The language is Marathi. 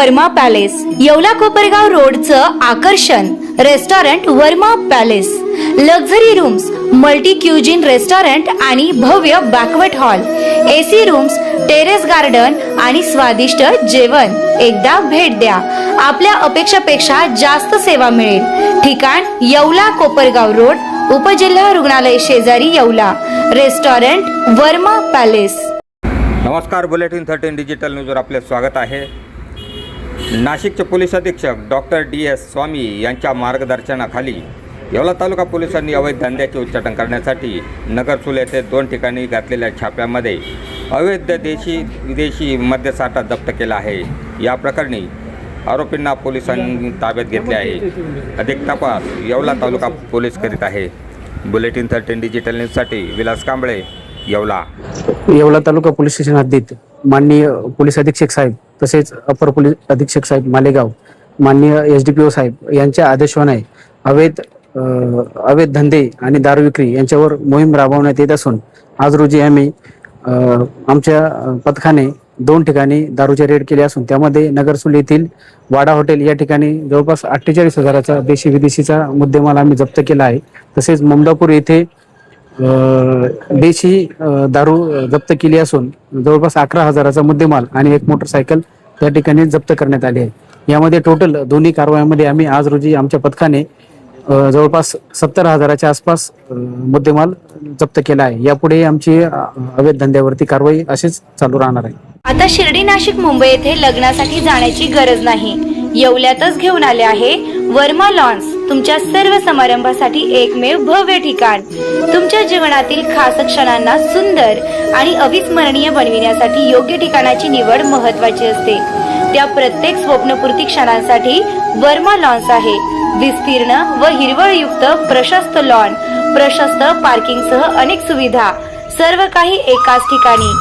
वर्मा पॅलेस, येवला कोपरगाव रोडचं आकर्षण restaurant Verma palace, luxury rooms, multi cuisine restaurant आणि भव्य banquet hall, AC rooms, terrace garden आणि स्वादिष्ट जेवण। एकदा भेट द्या, आपल्या अपेक्षापेक्षा जास्त सेवा मिळेल। ठिकाण येवला कोपरगाव रोड, उपजिल्हा रुग्णालय शेजारी येवला। Restaurant Verma palace. नमस्कार, बुलेटिन 13 डिजिटल न्यूजवर आपले स्वागत आहे। नाशिकचे पोलीस अधीक्षक डॉक्टर DS स्वामी यांच्या मार्गदर्शनाखाली येवला तालुका पोलिसांनी अवैध धंद्याचे उच्चाटन करण्यासाठी नगरसूल येथे 2 ठिकाणी घातलेल्या छाप्यामध्ये अवैध देशी विदेशी मद्यसाठा जप्त केला आहे। या प्रकरणी आरोपींना पोलिसांनी ताब्यात घेतले आहे। अधिक तपास येवला तालुका पोलीस करीत आहे। बुलेटिन 13 डिजिटल न्यूजसाठी विलास कांबळे, येवला। येवला तालुका पोलीस स्टेशन हद्दीत माननीय पोलीस अधीक्षक साहेब तसेच अपर पोलीस अधीक्षक साहेब मालेगाव, माननीय SDPO साहेब यांच्या आदेशाने अवैध धंदे आणि दारू विक्री यांच्यावर मोहीम राबवण्यात येत असून आज रोजी आम्ही आमच्या पथकाने 2 ठिकाणी दारूचे रेड केले असून त्यामध्ये नगरसूल येथील वाडा हॉटेल या ठिकाणी जवळपास 48,000चा देशी विदेशीचा मुद्देमाल आम्ही जप्त केला आहे। तसेच ममदापूर येथे देशी दारू जप्त केली असून जवळपास 11,000चा मुद्देमाल आणि 1 मोटरसायकल त्या ठिकाणी जप्त करण्यात आली आहे। यामध्ये टोटल दोन्ही कारवायांमध्ये आम्ही आज रोजी आमच्या पथकाने जवळपास 70,000च्या आसपास मुद्देमाल जप्त केला आहे। यापुढे आमची अवैध धंद्यावरती कारवाई अशीच चालू राहणार आहे। आता शिर्डी, नाशिक, मुंबई येथे लग्नासाठी जाण्याची गरज नाही, येवल्यातच घेऊन आले आहे वर्मा लॉन्स। तुमच्या सर्व समारंभासाठी एकमेव भव्य ठिकाण। तुमच्या जीवनातील खास क्षणांना सुंदर आणि अविस्मरणीय बनविण्यासाठी योग्य ठिकाणाची निवड महत्त्वाची असते। त्या प्रत्येक स्वप्नपूर्ती क्षणांसाठी वर्मा लॉन्स आहे। विस्तीर्ण व हिरवळयुक्त प्रशस्त लॉन, प्रशस्त पार्किंगसह अनेक सुविधा, सर्व काही एकाच ठिकाणी।